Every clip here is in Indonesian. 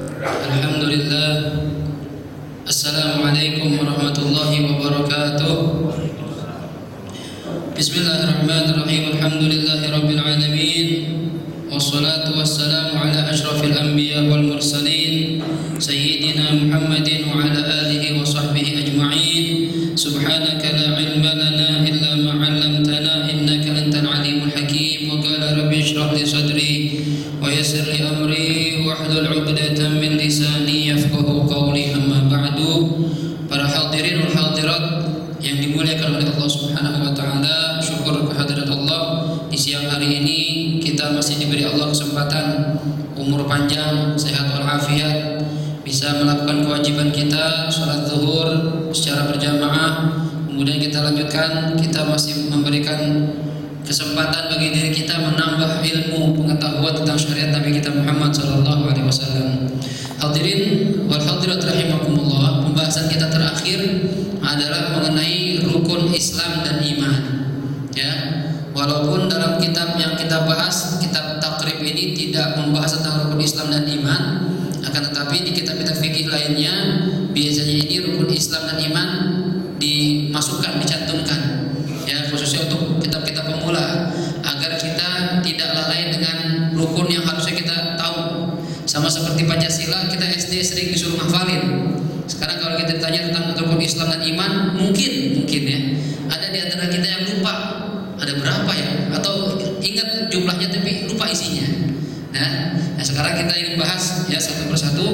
Alhamdulillah. Assalamualaikum warahmatullahi wabarakatuh. Bismillahirrahmanirrahim. Alhamdulillahi rabbil alamin. Wassalatu wassalamu ala asyrafil anbiya wal mursalin sayyidina Muhammadin wa ala alihi wa sahbihi ajma'in. Subhanaka la ilma lana illa ma 'allamtana innaka antal alimul hakim. Wa qala rabbi ishrah li sadri wa yassir li amri wahlul 'uqdatam min lisani yafqahu qawli. Amma ba'du. Para hadirin wal hadirat yang dimuliakan oleh Allah Subhanahu wa taala, syukur kehadirat Allah di siang hari ini kita masih diberi Allah kesempatan umur panjang, sehat walafiat, bisa melakukan kewajiban kita salat zuhur secara berjamaah. Kemudian kita lanjutkan, kita masih memberikan kesempatan bagi diri kita menambah ilmu pengetahuan tentang syariat Nabi kita Muhammad sallallahu alaihi wasallam. Hadirin wal hadirat rahimakumullah, pembahasan kita terakhir adalah mengenai rukun Islam dan iman. Ya, walaupun dalam kitab yang kita bahas, kitab Taqrib ini tidak membahas tentang rukun Islam dan iman, akan tetapi di kitab-kitab fikih lainnya biasanya ini rukun Islam dan iman dimasukkan, dicantumkan. Ya, khususnya untuk kitab-kitab pemula, agar kita tidak lalai dengan rukun yang harusnya kita tahu. Sama seperti Pancasila, kita SD sering disuruh ngafalin. Sekarang kalau kita ditanya tentang rukun Islam dan iman, mungkin ya, ada di antara kita yang lupa ada berapa ya, atau ingat jumlahnya tapi lupa isinya. Nah, sekarang kita ingin bahas ya satu persatu.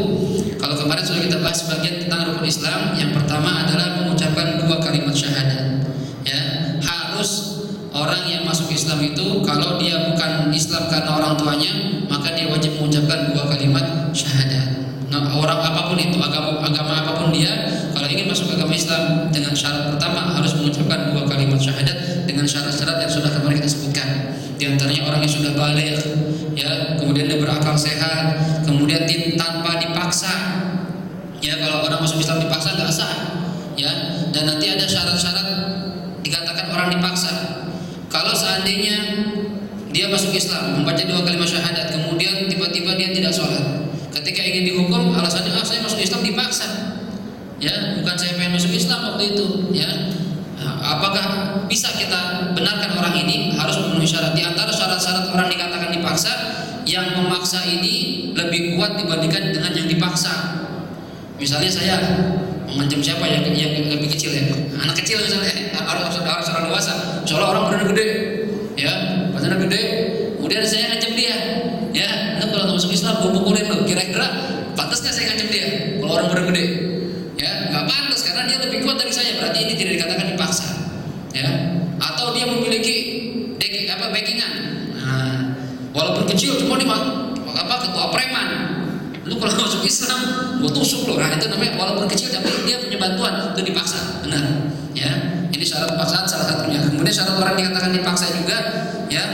Kalau kemarin sudah kita bahas sebagian tentang rukun Islam, yang pertama adalah mengucapkan 2 kalimat syahadat. Ya, harus orang yang masuk Islam itu, kalau dia bukan Islam karena orang tuanya, maka dia wajib mengucapkan 2 kalimat syahadat. Nah, orang apapun itu, agama apapun dia, kalau ingin masuk agama Islam, dengan syarat pertama harus mengucapkan 2 kalimat syahadat dengan syarat-syarat yang sudah kemarin kita sebutkan. Di antaranya orang yang sudah baligh, ya, kemudian dia berakal sehat, kemudian tanpa dipaksa. Ya, kalau orang masuk Islam dipaksa nggak sah. Ya, dan nanti ada syarat-syarat dikatakan orang dipaksa. Kalau seandainya dia masuk Islam, membaca 2 kalimat syahadat, kemudian tiba-tiba dia tidak sholat, ketika ingin dihukum alasannya saya masuk Islam dipaksa, ya, bukan saya pengen masuk Islam waktu itu, ya. Apakah bisa kita benarkan orang ini harus memenuhi syarat? Di antara syarat-syarat orang dikatakan dipaksa, yang memaksa ini lebih kuat dibandingkan dengan yang dipaksa. Misalnya saya mengancam siapa yang lebih kecil, ya, anak kecil misalnya, orang dewasa, misalnya orang badannya gede, ya, badannya gede, kemudian saya ngancam dia, ya, kalau nggak masuk Islam gue pukulin lo. Kira-kira pantas nggak saya ngancam dia kalau orang badan gede? Ya, nggak pantas, karena dia lebih kuat dari saya. Berarti ini tidak dikatakan dipaksa, ya. Atau dia memiliki backingan, nah, walaupun kecil, cuma dia ketua preman, lu kalau masuk Islam gue tusuk lo. Nah, itu namanya walaupun kecil tapi dia punya bantuan, itu dipaksa, benar, ya. Ini syarat paksaan salah satunya. Kemudian syarat orang dikatakan dipaksa juga, ya,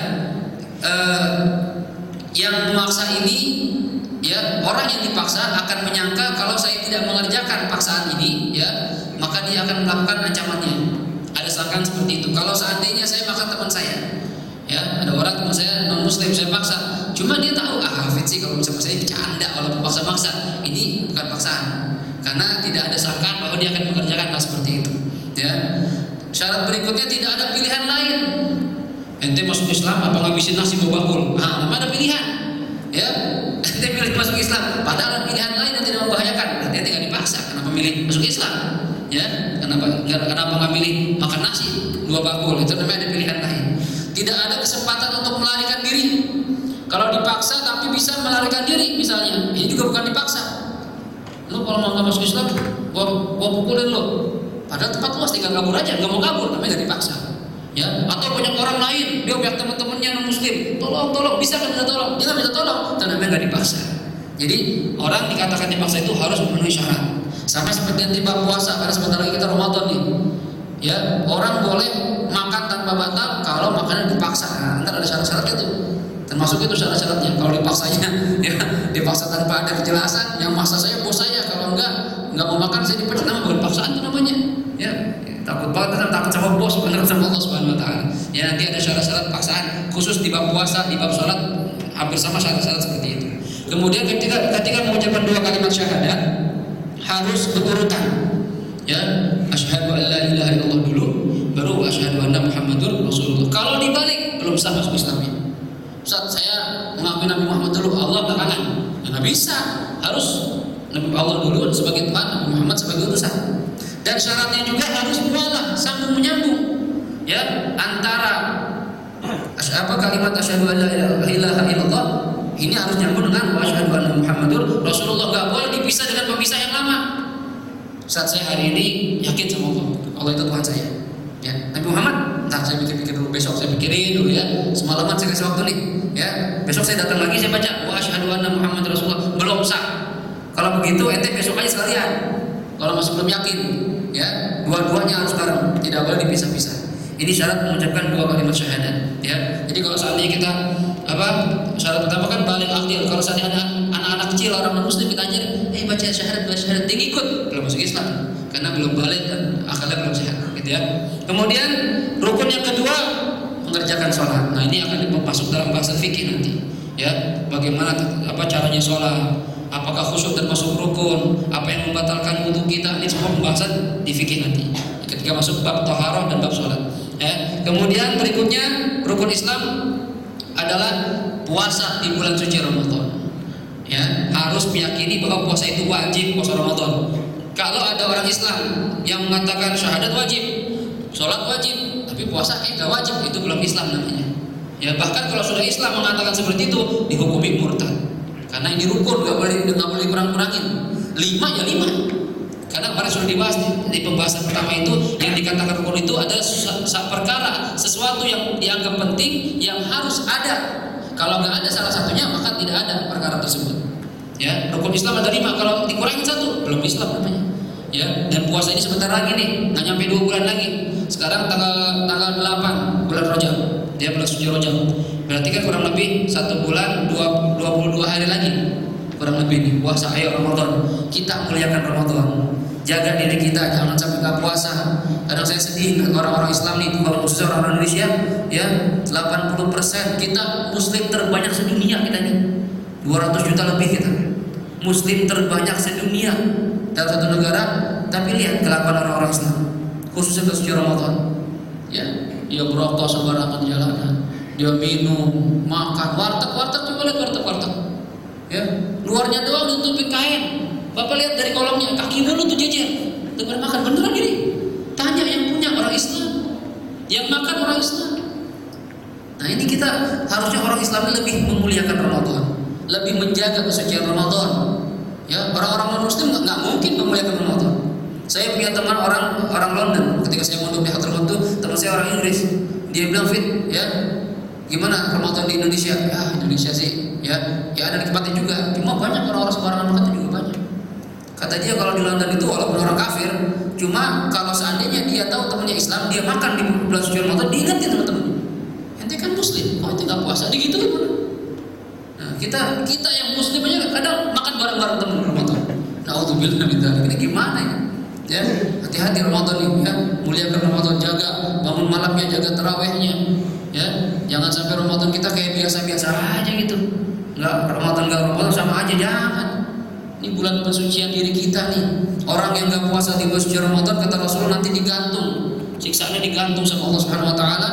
yang memaksa ini, ya, orang yang dipaksa akan menyangka kalau saya tidak mengerjakan paksaan ini, ya, maka dia akan melakukan ancamannya. Ada sangkaan seperti itu. Kalau seandainya saya maksa teman saya, ya, ada orang teman saya non muslim, saya paksa, cuma dia tahu Hafid sih kalau misalnya saya bercanda walaupun paksa-maksa, ini bukan paksaan, karena tidak ada sangkaan bahwa dia akan mengerjakan hal seperti itu, ya. Syarat berikutnya, tidak ada pilihan lain. Ente masuk Islam apa ngabisin nasi bawa bakul? Nah, nama ada pilihan, ya. Ente pilih masuk Islam, padahal pilihan lain yang tidak membahayakan, berarti ente nggak dipaksa. Kenapa milih masuk Islam? Ya, kenapa nggak milih makan nasi 2 bakul? Itu namanya ada pilihan lain. Tidak ada kesempatan untuk melarikan diri. Kalau dipaksa tapi bisa melarikan diri, misalnya, ini juga bukan dipaksa. Lo kalau mau nggak masuk Islam, gua pukulin lo. Padahal tempat luas, tinggal kabur aja, nggak mau kabur, namanya nggak dipaksa. Ya, atau banyak orang lain, dia biar teman-temannya non muslim, tolong, bisa kan minta tolong, dia nggak minta tolong, dan namanya nggak dipaksa. Jadi orang dikatakan dipaksa itu harus memenuhi syarat. Sama seperti yang tiba puasa, karena sebentar lagi kita Ramadan nih. Ya, orang boleh makan tanpa batal kalau makanan dipaksa. Nah, ntar ada syarat-syaratnya tuh. Termasuk itu syarat-syaratnya. Kalau dipaksanya, ya, dipaksa tanpa ada kejelasan, yang maksa saya bos saya, kalau nggak mau makan saya dipecat, bukan paksaan itu namanya. Ya, takut banget, takut sama bos, benar sama Allah Subhanahu Wa Taala. Ya, nanti ada syarat-syarat paksaan khusus di bab puasa, di bab sholat, hampir sama syarat-syarat seperti itu. Kemudian ketika mengucapkan dua kalimat syahadat harus berurutan. Ya, asyhadu an la ilaha illallah dulu, baru asyhadu anna Muhammadur Rasulullah. Kalau dibalik belum sah masuk Islamnya. Ustaz, saya mengakui Nabi Muhammad dulu, Allah belakangan. Ya nggak bisa, harus Nabi Allah dulu sebagai Tuhan, Nabi Muhammad sebagai utusan. Dan syaratnya juga harus mualah, sambung menyambung. Ya, antara kalimat asyhadu an la ilaha illallah ini harus nyambung dengan asyhadu anna Muhammadur Rasulullah. Enggak boleh dipisah dengan pemisah yang lama. Saat saya hari ini yakin sama Allah, Allah itu Tuhan saya. Ya, Nabi Muhammad, entar saya pikir-pikir dulu, besok saya pikirin dulu ya. Semalaman saya kasih waktu nih. Ya, besok saya datang lagi saya baca wa asyhadu anna Muhammadur Rasulullah, belum sah. Kalau begitu ente besok aja sekalian. Kalau masih belum yakin, ya, dua-duanya harus bareng, tidak boleh dipisah-pisah. Ini syarat mengucapkan dua kalimat syahadat. Ya, jadi kalau seandainya kita syarat pertama kan balik akil. Kalau seandainya ada anak-anak kecil orang non-muslim kita ajar, baca syahadat, dia ikut, belum masuk Islam karena belum balik dan akalnya belum sehat, gitu ya. Kemudian rukun yang kedua mengerjakan sholat. Nah ini akan masuk dalam bahasa fikih nanti. Ya, bagaimana caranya sholat? Apakah khusyuk termasuk rukun? Apa yang membatalkan wudu kita? Ini semua pembahasan di fikih nanti. Ketika masuk bab taharah dan bab sholat. Ya. Kemudian berikutnya rukun Islam adalah puasa di bulan suci Ramadan. Ya, harus meyakini bahwa puasa itu wajib, puasa Ramadan. Kalau ada orang Islam yang mengatakan syahadat wajib, sholat wajib, tapi puasa gak wajib, itu belum Islam namanya. Ya, bahkan kalau sudah Islam mengatakan seperti itu dihukumi murtad. Karena ini rukun, nggak boleh kurang-kurangin. 5 ya 5. Karena kemarin sudah dibahas di pembahasan pertama itu, yang dikatakan rukun itu adalah perkara, sesuatu yang dianggap penting yang harus ada. Kalau nggak ada salah satunya maka tidak ada perkara tersebut. Ya, rukun Islam ada 5. Kalau dikurangin 1 belum Islam namanya. Ya, dan puasa ini sebentar lagi nih, nggak nyampe 2 bulan lagi. Sekarang tanggal 8 bulan Rajab, dia bulan suci Rajab. Berarti kan kurang lebih 1 bulan 22 hari lagi. Kurang lebih nih puasa. Ayo Ramadan, kita muliakan Ramadan. Jaga diri kita, jangan sampai nggak puasa. Kadang saya sedih orang-orang Islam nih, khususnya orang Indonesia, ya 80% kita Muslim terbanyak sedunia kita nih, 200 juta lebih kita, Muslim terbanyak sedunia dalam satu negara. Tapi lihat kelakuan orang-orang Islam, khususnya suci Ramadan. Ya, dia berokok sembarangan di jalanan, dia minum, makan, warteg, coba lihat warteg. Ya, luarnya doang ditutupin kain. Bapak lihat dari kolongnya, kaki mulu tuh jejer. Itu pada makan beneran ini. Tanya yang punya orang Islam, yang makan orang Islam. Nah ini kita harusnya orang Islam ini lebih memuliakan Ramadan, lebih menjaga kesucian Ramadan. Ya, orang-orang non-Muslim nggak mungkin memuliakan Ramadan. Saya punya teman orang London. Ketika saya mondok di Hadramaut tuh, teman saya orang Inggris. Dia bilang, Fit, ya gimana Ramadan di Indonesia? Ya Indonesia sih, ya ada nikmatnya juga. Cuma banyak orang-orang sembarangan makan itu juga banyak. Kata dia kalau di London itu walaupun orang kafir, cuma kalau seandainya dia tahu temannya Islam, dia makan di bulan suci Ramadan, dia ingat ya teman-teman. Ente kan Muslim, kok ente nggak puasa? Gitu gimana? Nah kita yang Muslim aja kadang makan bareng-bareng teman Ramadan. Nauzubillah min dzalik. Ini gimana ya? Ya, hati-hati Ramadan ini ya, muliakan Ramadan, jaga bangun malamnya, jaga tarawihnya. Ya, jangan sampai Ramadan kita kayak biasa-biasa aja gitu. Ramadan sama aja, jangan. Ini bulan pensucian diri kita nih. Orang yang gak puasa di bulan suci Ramadan, kata Rasulullah, nanti digantung, siksaannya digantung sama Allah Subhanahu Wa Taala.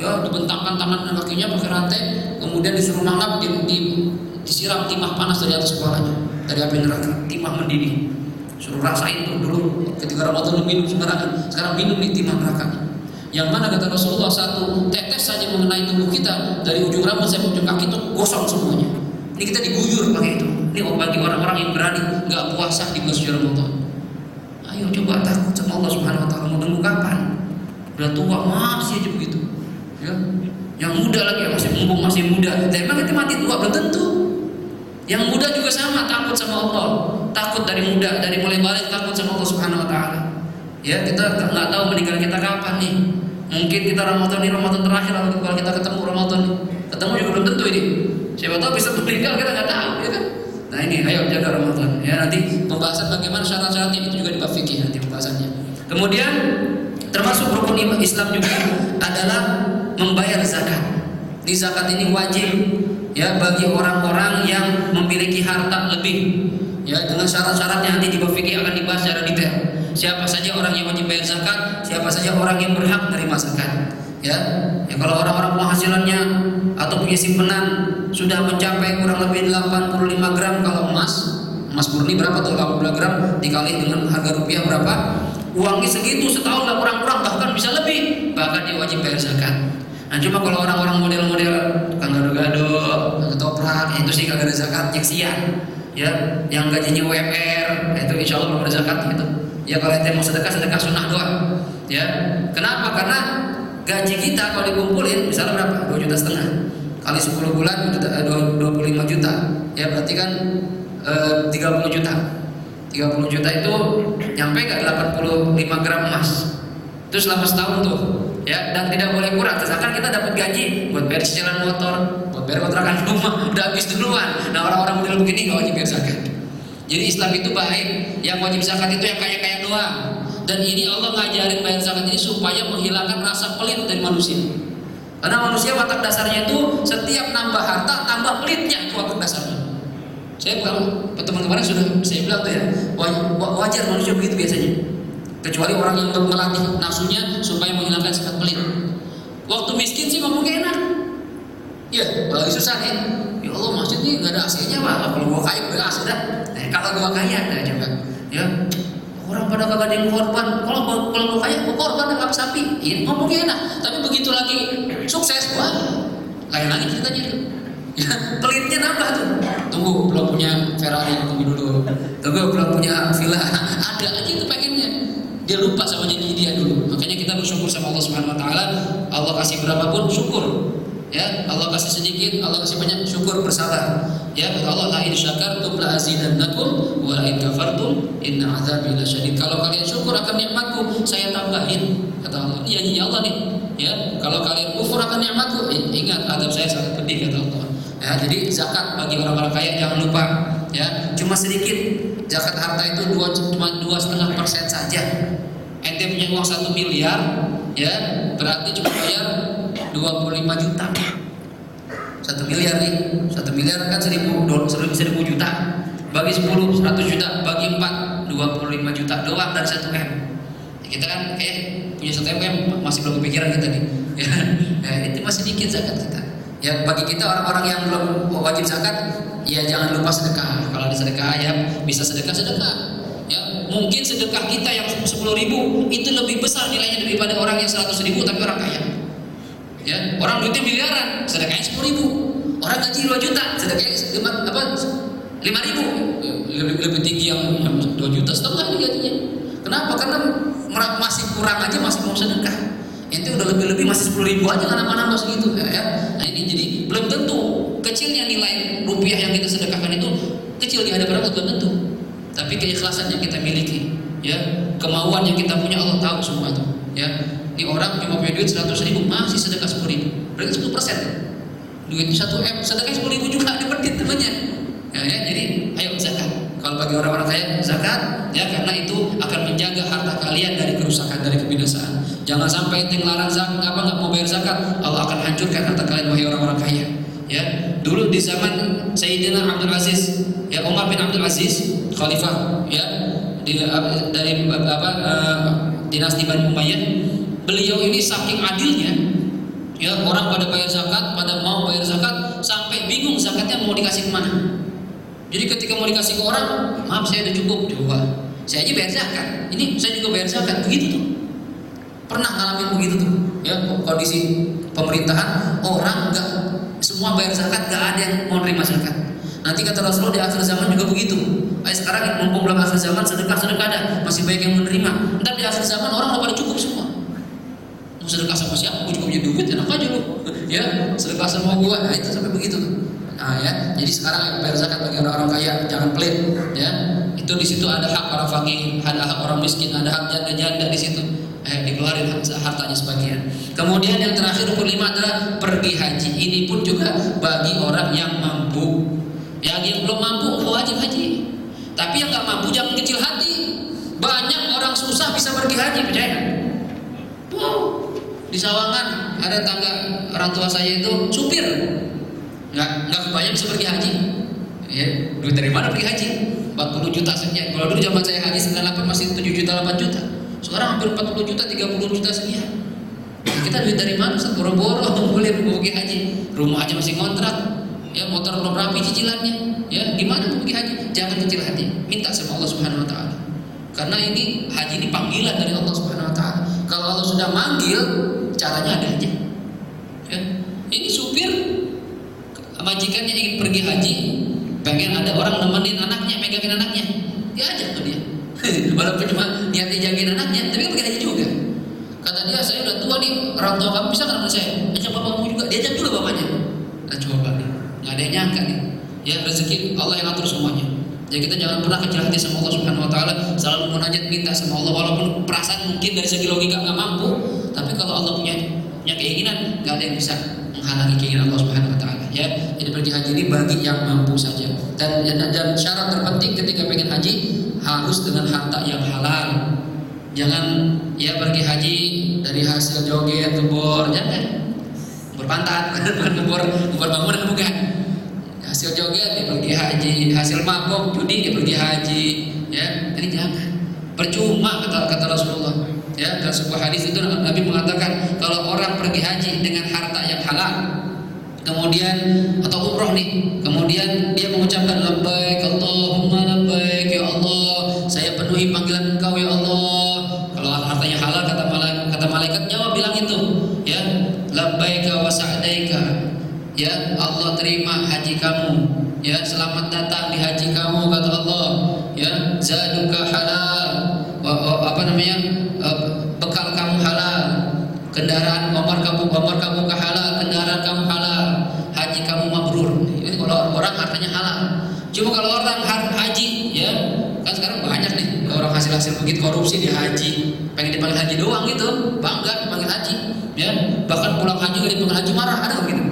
Ya, dibentangkan tangan dan kakinya pakai rantai, kemudian disuruh mangap, disiram timah panas dari atas kepalanya, dari api neraka, timah mendidih. Suruh rasain tuh dulu. Ketika Ramadan minum sembarangan, sekarang minum nih timah neraka. Yang mana kata Rasulullah, 1 tetes saja mengenai tubuh kita dari ujung rambut sampai ujung kaki itu gosong semuanya. Ini kita diguyur pakai itu. Ini bagi orang-orang yang berani nggak puasa di bulan suci Ramadan. Ayo coba takut sama Allah Subhanahu Wa Taala. Mau tunggu kapan? Udah tua masih aja begitu. Ya, yang muda lagi masih mumpung masih muda. Tapi emang kita mati tua belum tentu. Yang muda juga sama, takut sama Allah. Takut dari muda, dari mulai balik takut sama Allah Subhanahu Wa Taala. Ya, kita nggak tahu meninggal kita kapan nih. Mungkin kita Ramadan ini Ramadan terakhir kalau kita ketemu Ramadan. Ketemu juga belum tentu ini. Siapa tahu bisa meninggal, kita nggak tahu, ya kan? Nah ini, ayo jaga Ramadan. Ya, nanti pembahasan bagaimana syarat-syaratnya itu juga di bab fikih nanti pembahasannya. Kemudian termasuk rukun Islam juga adalah membayar zakat. Di zakat ini wajib ya bagi orang-orang yang memiliki harta lebih, ya dengan syarat-syaratnya nanti di bab fikih akan dibahas secara detail. Siapa saja orang yang wajib bayar zakat, siapa saja orang yang berhak menerima zakat. Ya kalau orang-orang penghasilannya atau punya simpenan sudah mencapai kurang lebih 85 gram kalau emas murni berapa tuh 80 gram dikali dengan harga rupiah berapa? Uangnya segitu setahun lah kurang-kurang, bahkan bisa lebih, bahkan dia wajib bayar zakat. Nah cuma kalau orang-orang model-model tukang gado-gado, ketoprak, itu sih kagak ada zakat, nyeksian. Ya, yang gajinya UMR, itu insya Allah belum ada zakat gitu. Ya kalau ente mau sedekah sunnah doang. Ya, kenapa? Karena gaji kita kalau dikumpulin misalnya berapa? 2,5 juta kali 10 bulan 25 juta. Ya berarti kan 30 juta. 30 juta itu nyampe gak 85 gram emas. Itu selama setahun tuh. Ya, dan tidak boleh kurang. Misalkan kita dapat gaji buat bayar cicilan motor, buat bayar kontrakan rumah, udah habis duluan. Nah orang-orang model begini gak wajib bayar zakat. Jadi Islam itu baik. Yang wajib zakat itu yang kaya-kaya doang. Dan ini Allah ngajarin bayar zakat ini supaya menghilangkan rasa pelit dari manusia. Karena manusia watak dasarnya itu setiap nambah harta tambah pelitnya, itu watak dasarnya. Saya teman kemarin sudah saya bilang tuh ya, wajar manusia begitu biasanya. Kecuali orang yang melatih nafsunya supaya menghilangkan sifat pelit. Waktu miskin sih ngomongnya enak. Iya, lagi susah nih. Ya Allah, masjid ini nggak ada AC-nya pak. Kalau gua kaya udah AC dah. Nah, kalau gua kaya, nah coba. Ya, orang pada kagak ada yang korban. Kalau gua kaya, gua korban dengan sapi. Iya, ngomongnya enak. Tapi begitu lagi sukses, wah, lain lagi ceritanya itu. Ya, pelitnya nambah tuh. Tunggu, belum punya Ferrari, tunggu dulu. Tunggu, belum punya villa. Ada aja itu pengennya. Dia lupa sama janji dia dulu. Makanya kita bersyukur sama Allah Subhanahu wa taala. Allah kasih berapapun syukur. Ya, Allah kasih sedikit, Allah kasih banyak, syukur, bersabar. Ya, kata Allah, la in syakartum la azidannakum wa la in kafartum inna adzabi lasyadid. Kalau kalian syukur akan nikmatku, saya tambahin. Kata Allah. Iya, janji Allah nih. Ya, kalau kalian kufur akan nikmatku, ingat adab saya sangat pedih, kata Allah. Ya, jadi zakat bagi orang-orang kaya jangan lupa. Ya, cuma sedikit. Zakat harta itu cuma 2,5% saja. Ente punya uang 1 miliar, ya berarti cuma bayar 25 juta. 1 miliar nih, 1 miliar kan 1.000 juta. Bagi 10, 100 juta. Bagi 4, 25 juta doang dari 1 M. Kita kan kayak punya 1 M masih belum kepikiran kita nih. Ya, itu masih sedikit zakat kita. Ya bagi kita orang-orang yang belum wajib zakat, ya jangan lupa sedekah. Kalau ada sedekah ya bisa sedekah. Ya mungkin sedekah kita yang 10.000 itu lebih besar nilainya daripada orang yang 100.000 tapi orang kaya. Ya orang duitnya miliaran, sedekahnya 10.000. Orang gaji 2 juta, sedekahnya 5.000. Lebih tinggi yang 2,5 juta gajinya. Kenapa? Karena masih kurang aja masih mau sedekah. Itu udah lebih masih 10.000 aja nggak nambah segitu ya. Nah ini jadi belum tentu kecilnya nilai rupiah yang kita sedekahkan itu kecil di hadapan Allah, belum tentu. Tapi keikhlasan yang kita miliki, ya kemauan yang kita punya Allah tahu semua itu. Ya ini orang cuma punya duit 100.000 masih sedekah 10.000, berarti 10%. Duit 1 M sedekah 10.000 juga ada berdit temannya. Ya jadi ayo zakat. Kalau bagi orang-orang kaya zakat, ya karena itu akan menjaga harta kalian dari kerusakan, dari kebinasaan. Jangan sampai ente ngelarang zakat, nggak mau bayar zakat, Allah akan hancurkan harta kalian wahai orang-orang kaya. Ya, dulu di zaman Sayyidina Abdul Aziz, ya Umar bin Abdul Aziz, khalifah, ya dari dinasti Bani Umayyah, beliau ini saking adilnya, ya orang pada bayar zakat, pada mau bayar zakat, sampai bingung zakatnya mau dikasih kemana. Jadi ketika mau dikasih ke orang, maaf saya udah cukup, coba saya aja bayar zakat, ini saya juga bayar zakat, begitu tuh. Pernah ngalamin begitu tuh, ya kondisi pemerintahan orang nggak semua bayar zakat, nggak ada yang mau nerima zakat. Nanti kata Rasulullah di akhir zaman juga begitu. Sekarang mumpung belum akhir zaman, sedekah ada, masih banyak yang menerima. Ntar di akhir zaman orang udah pada cukup semua. Mau sedekah sama siapa? Gue juga punya duit, enak aja lu. Ya sedekah sama gua, nah itu sampai begitu tuh. Nah ya, jadi sekarang bayar zakat bagi orang-orang kaya, jangan pelit. Ya, itu di situ ada hak orang fakir, ada hak orang miskin, ada hak janda-janda di situ. Dikeluarin hartanya sebagian. Kemudian yang terakhir rukun 5 adalah pergi haji. Ini pun juga bagi orang yang mampu. Yang belum mampu wajib haji. Tapi yang nggak mampu jangan kecil hati. Banyak orang susah bisa pergi haji, percaya? Di Sawangan ada tangga orang tua saya itu supir. Nggak kebayang bisa pergi haji. Ya, duit dari mana pergi haji? 40 juta sekian. Kalau dulu zaman saya haji 98 masih 7 juta 8 juta. Sekarang hampir 40 juta 30 juta sekian. Kita duit dari mana? Boro-boro boleh pergi haji. Rumah aja masih kontrak. Ya, motor belum rapi cicilannya. Ya, gimana mau pergi haji? Jangan kecil hati. Minta sama Allah Subhanahu wa taala. Karena ini haji ini panggilan dari Allah Subhanahu wa taala. Kalau Allah sudah manggil, caranya ada aja. Ya. Ini supir majikannya ingin pergi haji, pengen ada orang nemenin anaknya, megangin anaknya, diajak tuh dia. Walaupun cuma niatnya jagain anaknya, tapi kan pergi haji juga. Kata dia, saya udah tua nih, orang tua kamu bisa kan sama saya? Ajak bapakmu juga, diajak dulu bapaknya. Nah coba nih, nggak ada yang nyangka nih. Ya rezeki Allah yang atur semuanya. Jadi kita jangan pernah kecil hati sama Allah Subhanahu wa taala, selalu munajat minta sama Allah walaupun perasaan mungkin dari segi logika nggak mampu, tapi kalau Allah punya keinginan, nggak ada yang bisa menghalangi keinginan Allah Subhanahu wa taala. Ya, jadi pergi haji ini bagi yang mampu saja. Dan syarat terpenting ketika pengen haji harus dengan harta yang halal. Jangan ya pergi haji dari hasil joget, kebor, jangan. Berpantat, kebor bangunan bukan. Hasil joget dia pergi haji, hasil mabok judi dia pergi haji, ya ini jangan. Percuma kata Rasulullah. Ya, dalam sebuah hadis itu Nabi mengatakan kalau orang pergi haji dengan harta yang halal, kemudian atau umroh nih, kemudian dia mengucapkan labbaik Allahumma labbaik ya Allah, saya penuhi panggilan Engkau ya Allah. Kalau hartanya halal kata malaikat jawab bilang itu, ya labbaika wa sa'daika. Ya Allah terima haji kamu, ya selamat datang di haji kamu kata Allah, ya zaduka halal, bekal kamu halal, kendaraan kamar kamu halal, kendaraan kamu halal, haji kamu mabrur. Ini kalau orang hartanya halal. Cuma kalau orang haji, ya kan sekarang banyak nih orang hasil begitu korupsi di haji, pengen dipanggil haji doang gitu, bangga dipanggil haji, ya bahkan pulang haji gak dipanggil haji marah, ada begitu.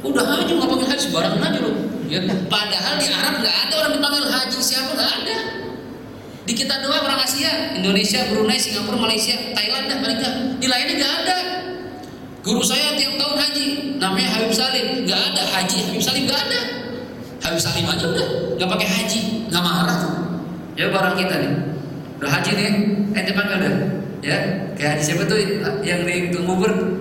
Udah haji nggak panggil haji sembarangan aja loh. Ya, padahal di Arab nggak ada orang dipanggil haji, siapa nggak ada. Di kita doang orang Asia, Indonesia, Brunei, Singapura, Malaysia, Thailand dah paling nggak. Di lainnya nggak ada. Guru saya tiap tahun haji, namanya Habib Salim, nggak ada haji Habib Salim nggak ada. Habib Salim aja udah nggak pakai haji, nggak marah tuh. Ya barang kita nih, udah haji nih, ente panggil dah. Ya, kayak haji siapa tuh yang di Tungubur?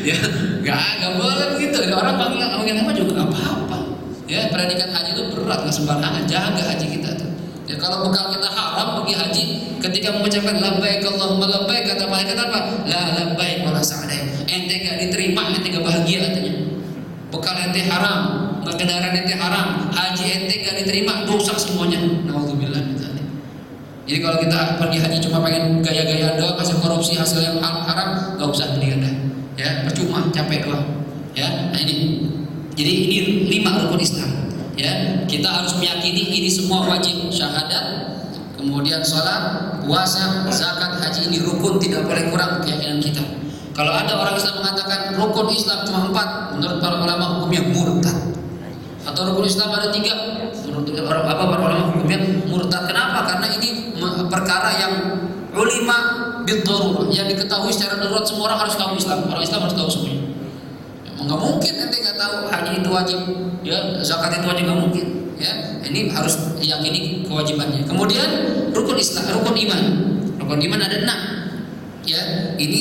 Ya nggak boleh begitu. Ada orang panggil nama juga nggak apa-apa. Ya predikat haji itu berat, nggak sembarangan. Jaga haji kita tuh. Ya kalau bekal kita haram pergi haji, ketika mengucapkan labbaik Allahumma labbaik kata malaikat apa? La labbaik wala sa'daik. Ente nggak diterima, ente nggak bahagia katanya. Bekal ente haram, kendaraan ente haram, haji ente nggak diterima, dosa semuanya. Nauzubillah. Jadi kalau kita pergi haji cuma pengen gaya-gaya doang, hasil korupsi, hasil yang haram, nggak usah mendingan dah. Ya percuma, capek doang. Ya, nah ini. Jadi ini 5 rukun Islam. Ya, kita harus meyakini ini semua wajib, syahadat, kemudian sholat, puasa, zakat, haji ini rukun, tidak boleh kurang keyakinan kita. Kalau ada orang Islam mengatakan rukun Islam cuma 4, menurut para ulama hukumnya murtad. Atau rukun Islam ada 3, menurut para ulama hukumnya murtad. Kenapa? Karena ini perkara yang ulima bid-darurah, yang diketahui secara darurat, semua orang harus tahu Islam. Orang Islam harus tahu semuanya. Nggak mungkin ente nggak tahu haji itu wajib, ya zakat itu wajib, nggak mungkin. Ya, ini harus yakini kewajibannya. Kemudian rukun Islam, rukun iman. Rukun iman ada 6. Ya, ini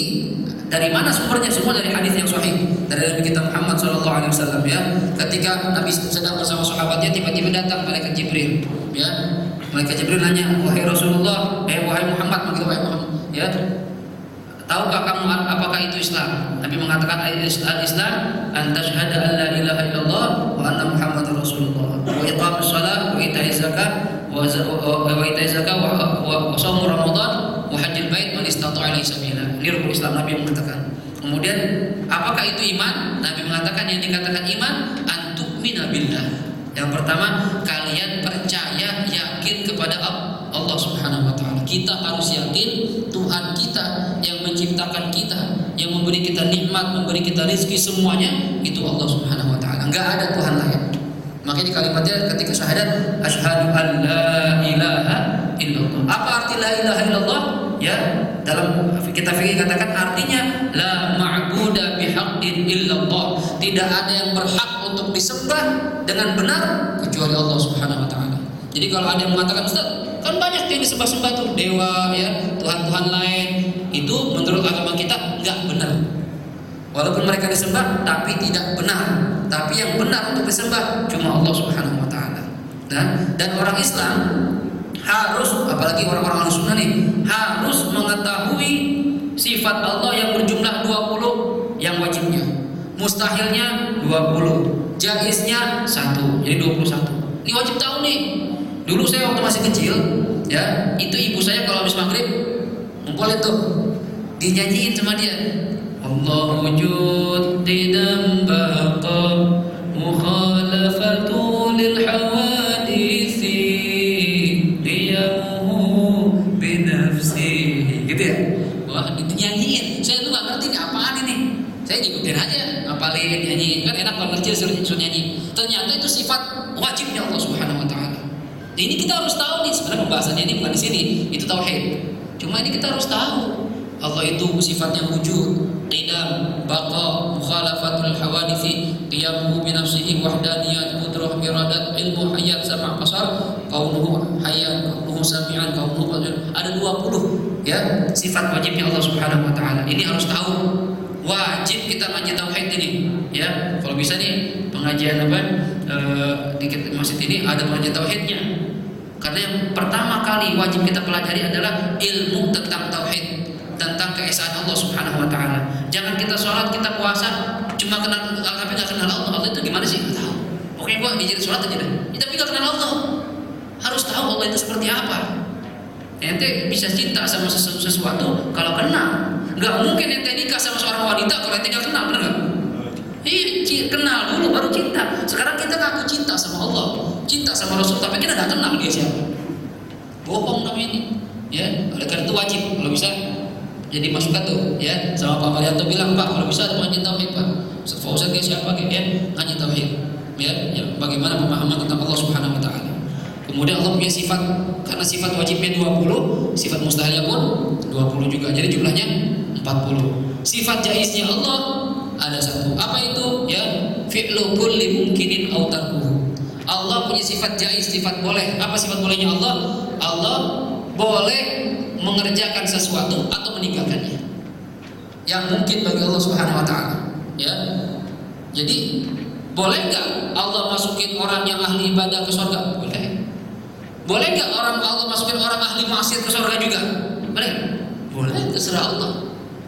dari mana sumbernya? Semua dari hadis yang sahih dari Nabi kita Muhammad SAW. Ya, ketika Nabi sedang bersama sahabatnya, tiba-tiba datang malaikat Jibril. Ya, malaikat Jibril nanya, wahai Rasulullah, wahai Muhammad, manggil wahai Muhammad. Ya, tahukah kamu apakah itu Islam? Nabi mengatakan al-Islam an tashhada an la ilaha illallah wa anna Muhammadar Rasulullah wa iqamus shalah wa ita'iz zakat wa shaum Ramadan wa hajjil bait man istata'a ilaihi sabila. Ini rukun Islam Nabi mengatakan. Kemudian apakah itu iman? Nabi mengatakan yang dikatakan iman an tu'mina billah. Yang pertama, kalian percaya, yakin kepada Allah Subhanahu wa taala. Kita harus yakin Tuhan kita yang menciptakan kita, yang memberi kita nikmat, memberi kita rezeki, semuanya itu Allah Subhanahu wa taala. Enggak ada Tuhan lain. Makanya di kalimatnya ketika syahadat, asyhadu an la ilaha illallah. Apa arti la ilaha illallah? Ya, dalam kita fikih katakan artinya la ma'budu bihaqqin illallah. Tidak ada yang berhak untuk disembah dengan benar kecuali Allah Subhanahu wa taala. Jadi kalau ada yang mengatakan, Ustaz, kan banyak yang disembah-sembah tuh, dewa ya, tuhan-tuhan lain. Itu menurut agama kita enggak benar. Walaupun mereka disembah tapi tidak benar. Tapi yang benar untuk disembah cuma Allah Subhanahu wa taala. Nah, dan orang Islam harus, apalagi orang-orang Ahlussunnah nih, harus mengetahui sifat Allah yang berjumlah 20 yang wajibnya. Mustahilnya 20, jaiznya 1, jadi 21. Ini wajib tahu nih. Dulu saya waktu masih kecil, ya, itu ibu saya kalau habis maghrib ngumpulin tuh, dinyanyiin sama dia. Allah wujud tidak baqa mukhalafatu lil hawadisi qiyamuhu binafsihi, gitu ya. Wah, itu nyanyiin. Saya tuh gak ngerti ini apaan ini. Saya ikutin aja, ngapalin, nyanyiin. Kan enak kalau kecil suruh nyanyi. Ternyata itu sifat wajibnya Allah Subhanahu wa taala. Ini kita harus tahu nih, sebenarnya pembahasannya ini bukan di sini, itu tauhid. Cuma ini kita harus tahu Allah itu sifatnya wujud, qidam, baqa, mukhalafatul hawadisi, qiyamuhu bi nafsihi, wahdaniyat, qudrah, iradat, ilmu, hayat, sama' basar, kaunuhu hayat, kaunuhu sami'an, kaunuhu qadir. Ada 20 ya sifat wajibnya Allah Subhanahu wa taala. Ini harus tahu. Wajib kita ngaji tauhid ini ya. Kalau bisa nih pengajian di masjid ini ada pengajian tauhidnya. Karena yang pertama kali wajib kita pelajari adalah ilmu tentang tauhid, tentang keesaan Allah Subhanahu wa taala. Jangan kita sholat, kita puasa cuma kenal tapi enggak kenal Allah. Allah itu gimana sih? Enggak tahu. Pokoknya gua diajarin sholat aja deh. Tapi enggak kenal Allah. Harus tahu Allah itu seperti apa. Ente bisa cinta sama sesuatu kalau kenal. Enggak mungkin ente nikah sama seorang wanita kalau ente enggak kenal, benar enggak? Iya, kenal dulu baru cinta. Sekarang kita ngaku cinta sama Allah, cinta sama Rasul, tapi kita nggak kenal dia siapa. Bohong namanya ini. Ya, oleh karena itu wajib kalau bisa. Jadi masukan tuh, ya, sama Pak Marianto bilang, Pak, kalau bisa ada ngaji tauhid, Pak. Ustaz Fauzan kayak siapa kayak ya, ngaji tauhid. Ya, bagaimana pemahaman tentang Allah Subhanahu wa taala. Kemudian Allah punya sifat, karena sifat wajibnya 20, sifat mustahilnya pun 20 juga. Jadi jumlahnya 40. Sifat jaiznya Allah ada 1. Apa itu? Ya, fi'lu kulli mumkinin aw tarkuhu. Allah punya sifat jaiz, sifat boleh. Apa sifat bolehnya Allah? Allah boleh mengerjakan sesuatu atau meninggalkannya. Yang mungkin bagi Allah Subhanahu wa taala. Ya. Jadi, boleh enggak Allah masukin orang yang ahli ibadah ke surga? Boleh. Boleh enggak Allah masukin orang ahli maksiat ke surga juga? Boleh. Boleh, terserah Allah.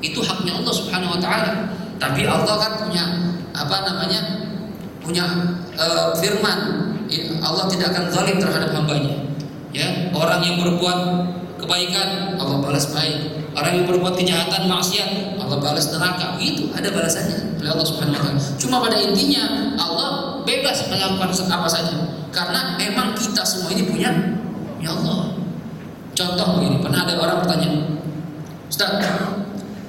Itu haknya Allah Subhanahu wa taala. Tapi Allah kan punya punya firman, Allah tidak akan zalim terhadap hambanya. Ya, orang yang berbuat kebaikan Allah balas baik, orang yang berbuat kejahatan maksiat Allah balas neraka. Itu ada balasannya oleh Allah Subhanahu wa taala. Cuma pada intinya Allah bebas melakukan apa saja karena memang kita semua ini punya Allah. Contoh begini, pernah ada orang bertanya, Ustaz,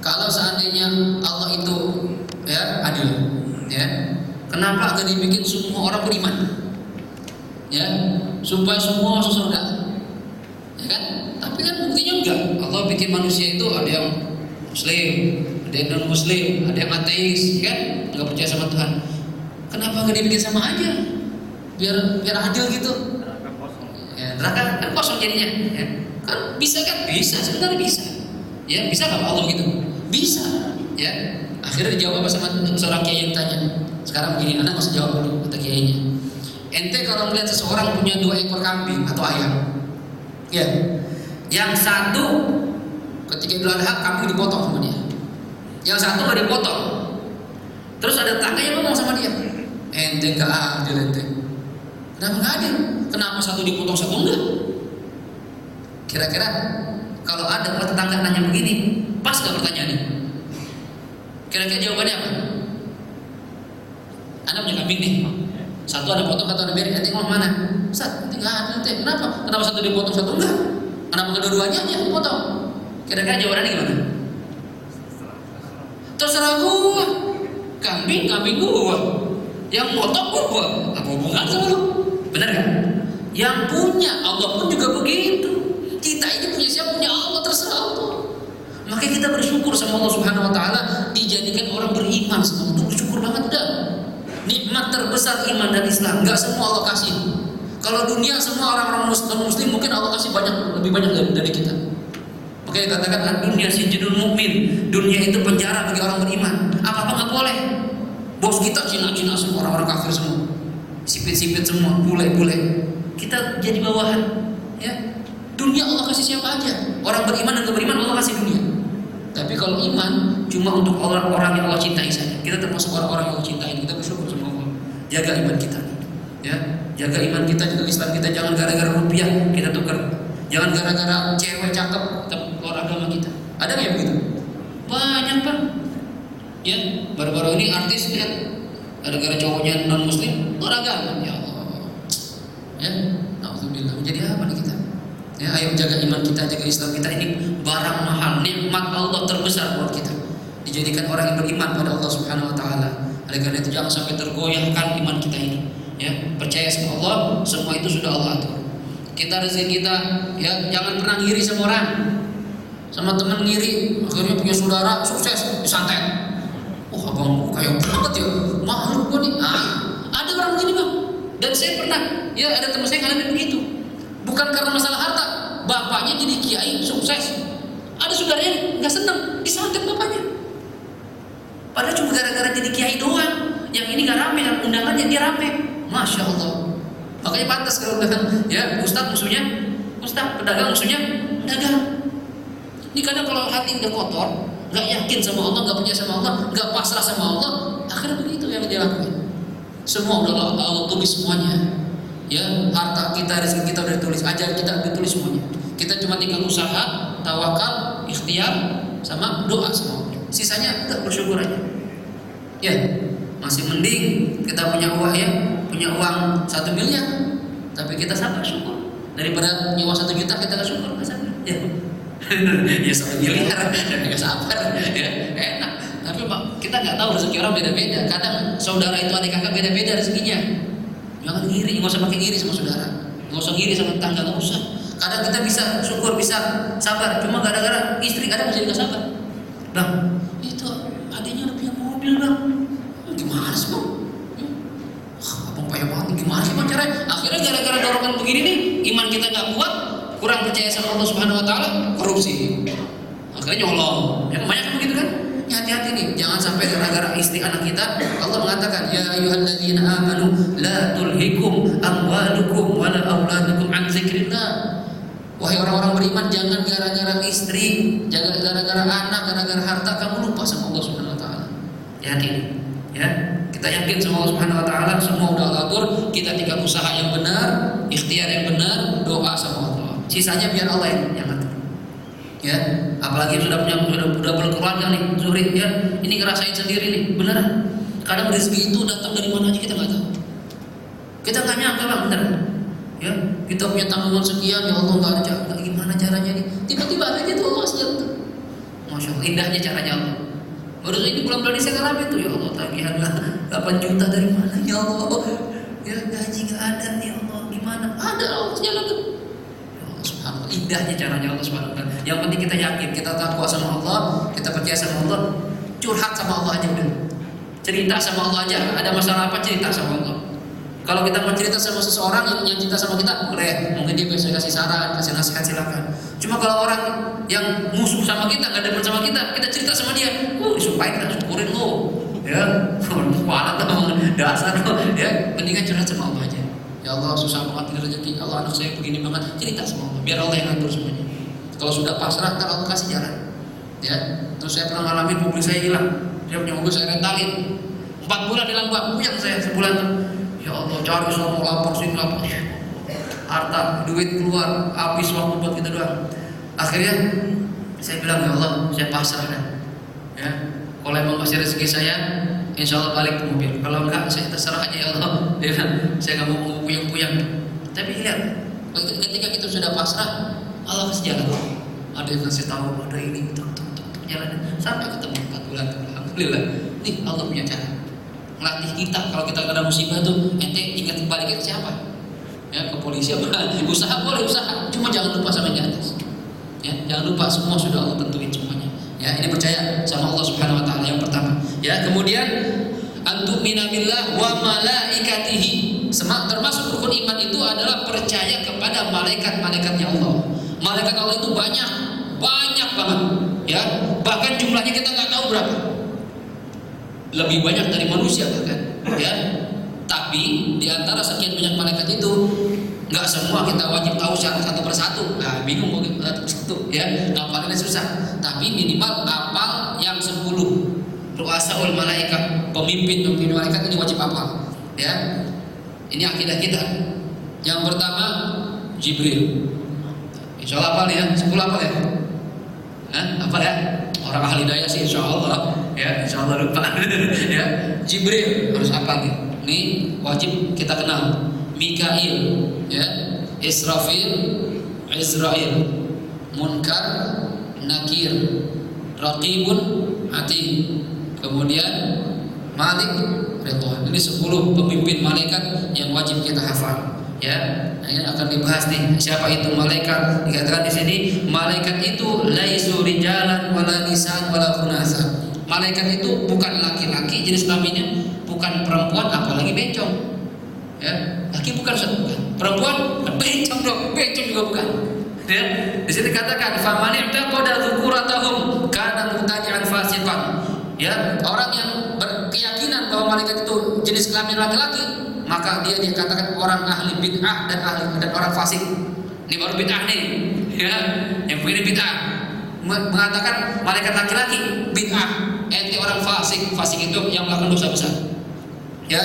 kalau seandainya Allah itu ya adil, ya, kenapa agak dibikin semua orang beriman, ya, supaya semua masuk surga, ya kan? Tapi kan buktinya enggak. Allah bikin manusia itu ada yang Muslim, ada yang non Muslim, ada yang ateis, ya kan? Enggak percaya sama Tuhan. Kenapa enggak dibikin sama aja? Biar adil gitu. Ya, neraka kan kosong jadinya, ya. Kan bisa kan? Bisa, sebenarnya bisa. Ya, bisa nggak Allah gitu? Bisa, ya. Akhirnya dijawab apa sama seorang kiai yang tanya. Sekarang begini, anak masih jawab dulu kata kiainya. Ente kalau melihat seseorang punya 2 ekor kambing atau ayam, ya, yang satu ketika Idul Adha kambing dipotong sama dia, yang satu nggak dipotong. Terus ada tetangga yang ngomong sama dia, ente nggak adil ente. Kenapa nggak adil? Kenapa satu dipotong satu enggak? Kira-kira kalau ada tetangga nanya begini, pas nggak pertanyaannya? Kira-kira jawabannya apa? Anda punya kambing nih, satu ada potong, satu ada biarin, nanti ngomong mana? Ustaz, nanti nggak ada nanti. Kenapa? Kenapa satu dipotong, satu enggak? Kenapa kedua-duanya aja dipotong? Kira-kira jawabannya gimana? Terserah gua, kambing gua, yang potong gua, apa hubungan sama lu? Benar kan? Yang punya Allah pun juga begitu. Kita ini punya siapa? Punya Allah, terserah Allah. Makanya kita bersyukur sama Allah Subhanahu wa taala dijadikan orang beriman semua. Itu bersyukur banget dah. Nikmat terbesar iman dan Islam, enggak semua Allah kasih. Kalau dunia semua orang-orang muslim mungkin Allah kasih banyak, lebih banyak dari kita. Makanya katakan dunia sijnul mukmin, dunia itu penjara bagi orang beriman. Apa-apa enggak boleh. Bos kita Cina-Cina semua, orang-orang kafir semua. Sipit-sipit semua, bule-bule. Kita jadi bawahan, ya. Dunia Allah kasih siapa aja. Orang beriman dan beriman Allah kasih dunia. Tapi kalau iman cuma untuk orang-orang yang Allah cintai saja. Kita termasuk orang-orang yang Allah cintai. Kita bersyukur sama Allah. Jaga iman kita, ya. Jaga iman kita, jaga Islam kita. Jangan gara-gara rupiah kita tukar. Jangan gara-gara cewek cakep kita keluar agama kita. Ada nggak yang begitu? Banyak Pak. Ya, baru-baru ini artis lihat gara-gara cowoknya non muslim keluar agama. Ya Allah. Ya, alhamdulillah. Menjadi apa nih kita? Ya, ayo jaga iman kita, jaga Islam kita. Ini barang mahal, nikmat Allah terbesar buat kita. Dijadikan orang yang beriman pada Allah Subhanahu wa taala. Oleh karena itu jangan sampai tergoyahkan iman kita ini. Ya, percaya sama Allah, semua itu sudah Allah atur. Kita rezeki kita, ya jangan pernah ngiri sama orang. Sama teman ngiri, akhirnya punya saudara sukses, disantet. Oh, abang kayak banget ya. Malu gua nih. Ada orang begini, Bang. Dan saya pernah, ya ada teman saya ngalamin begitu. Bukan karena masalah harta, bapaknya jadi kiai sukses. Ada saudaranya nggak senang, disantet bapaknya. Padahal cuma gara-gara jadi kiai doang. Yang ini nggak rame, yang undangannya dia rame. Masya Allah. Makanya pantas kalau bilang, ya Ustadz musuhnya Ustadz, pedagang musuhnya pedagang. Ini kadang kalau hati udah kotor, nggak yakin sama Allah, nggak percaya sama Allah, nggak pasrah sama Allah, akhirnya begitu yang dia lakukan. Semua udah Allah tulis semuanya. Ya, harta kita, rezeki kita udah ditulis, ajar kita udah ditulis semuanya. Kita cuma tinggal usaha, tawakal, ikhtiar, sama doa semua. Sisanya udah bersyukur aja. Ya, masih mending kita punya uang ya, punya uang 1 miliar, tapi kita sabar syukur. Daripada nyewa 1 juta kita nggak syukur, nggak sabar. Ya, ya 1 miliar dan nggak sabar, ya enak. Tapi kita nggak tahu rezeki orang beda-beda. Kadang saudara itu adik kakak beda-beda rezekinya. Jangan ngiri, nggak usah pakai ngiri sama saudara, nggak usah ngiri sama tetangga, nggak usah. Kadang kita bisa syukur, bisa sabar, cuma gara-gara istri kadang bisa nggak sabar. Bang, itu adiknya udah punya mobil bang, gimana sih bang? Abang payah banget, gimana sih bang caranya? Akhirnya gara-gara dorongan begini nih, iman kita nggak kuat, kurang percaya sama Allah Subhanahu Wa Taala, korupsi. Akhirnya nyolong, yang banyak begitu kan? Ya, hati-hati nih, jangan sampai gara-gara istri anak kita. Allah mengatakan, ya ayyuhalladzina amanu la tulhikum amwalukum wala auladukum an dzikrillah. Wahai orang-orang beriman, jangan gara-gara istri, jangan gara-gara anak, gara-gara harta kamu lupa sama Allah Subhanahu wa taala. Yakin, ya. Kita yakin sama Allah Subhanahu wa taala, semua udah atur, kita tinggal usaha yang benar, ikhtiar yang benar, doa sama Allah. Sisanya biar Allah yang atur. Ya, apalagi sudah berkeluarga nih, Zuhri ya, ini ngerasain sendiri nih, beneran. Kadang rezeki itu datang dari mana aja kita nggak tahu. Kita nggak nyangka bang, beneran. Ya, kita punya tanggungan sekian, ya Allah nggak ada, gimana caranya nih? Tiba-tiba aja tuh Allah sedang tuh. Masya Allah, indahnya caranya Allah. Baru ini bulan-bulan ini saya ngalamin tuh, ya Allah tagihan 8 juta dari mana? Ya Allah, ya gaji nggak ada, ya Allah gimana? Ada Allah jalan tuh. Subhanallah, indahnya caranya Allah Subhanahu wa taala. Yang penting kita yakin, kita takwa sama Allah, kita percaya sama Allah, curhat sama Allah aja udah. Cerita sama Allah aja, ada masalah apa cerita sama Allah. Kalau kita mau cerita sama seseorang yang cinta sama kita, boleh, mungkin dia bisa kasih saran, kasih nasihat, silakan. Cuma kalau orang yang musuh sama kita, nggak demen sama kita cerita sama dia, disumpahin kan, syukurin lo, ya, mana tahu dasar lo, ya, mendingan curhat sama Allah aja. Ya Allah susah banget ini rezeki, Allah anak saya begini banget, cerita sama Allah, biar Allah yang atur semuanya. Kalau sudah pasrah, ntar Allah kasih jalan. Ya, terus saya pernah ngalamin mobil saya hilang, dia punya mobil saya rentalin, 4 bulan hilang bang, puyang saya sebulan tuh. Ya Allah cari semua lapor sini lapor, harta duit keluar, habis waktu buat kita doang. Akhirnya saya bilang ya Allah, saya pasrah dah. Ya, kalau emang masih rezeki saya, insya Allah balik ke mobil. Kalau enggak, saya terserah aja ya Allah. Dia bilang, saya nggak mau puyang-puyang. Tapi lihat, ketika kita sudah pasrah, Allah kasih jalan. Ada yang kasih tahu, ada ini, tuh jalan sampai ketemu 4 bulan. Alhamdulillah, nih Allah punya cara. Melatih kita, kalau kita kena musibah tuh, ente ingat balik ke siapa? Ya, ke polisi apa? Usaha boleh usaha, cuma jangan lupa sama yang di atas. Ya, jangan lupa semua sudah Allah tentuin semuanya. Ya, ini percaya sama Allah Subhanahu wa taala yang pertama. Ya, kemudian antu'mina billah wa malaikatihi. Termasuk rukun iman itu adalah percaya kepada malaikat-malaikatnya Allah. Malaikat Allah itu banyak banget, ya. Bahkan jumlahnya kita nggak tahu berapa. Lebih banyak dari manusia bahkan, ya. Tapi di antara sekian banyak malaikat itu nggak semua kita wajib tahu satu persatu. Nah, bingung mau satu, ya. Ngapalinnya susah. Tapi minimal apal yang 10. Ru'asaul malaikat, pemimpin malaikat ini wajib apal, ya. Ini akidah kita. Yang pertama Jibril. Insya Allah apal ya, 10 apal ya. Apal ya? Orang ahli daya sih insya Allah, ya. Insya Allah lupa. Ya, Jibril harus apal nih. Ini wajib kita kenal. Mikail, ya. Israfil, Izrail, Munkar, Nakir, Raqibun, Atid. Kemudian Malik, Ridwan. Ini 10 pemimpin malaikat yang wajib kita hafal. Ya, ini akan dibahas nih. Siapa itu malaikat? Dikatakan di sini, malaikat itu laisu rijalan wala nisan wala khunasa. Malaikat itu bukan laki-laki jenis kelaminnya, bukan perempuan apalagi bencong. Ya, laki bukan perempuan, bencong dong, bencong juga bukan. Ya, di sini dikatakan famani taqada dzukuratahum kana mubtadi'an fasiqan. Ya, orang yang berkeyakinan bahwa malaikat itu jenis kelamin laki-laki, maka dia dikatakan orang ahli bid'ah dan orang fasik. Ini baru bid'ah nih, ya. Yang ini bid'ah mengatakan malaikat laki-laki bid'ah. Ente orang fasik itu yang melakukan dosa besar. Ya,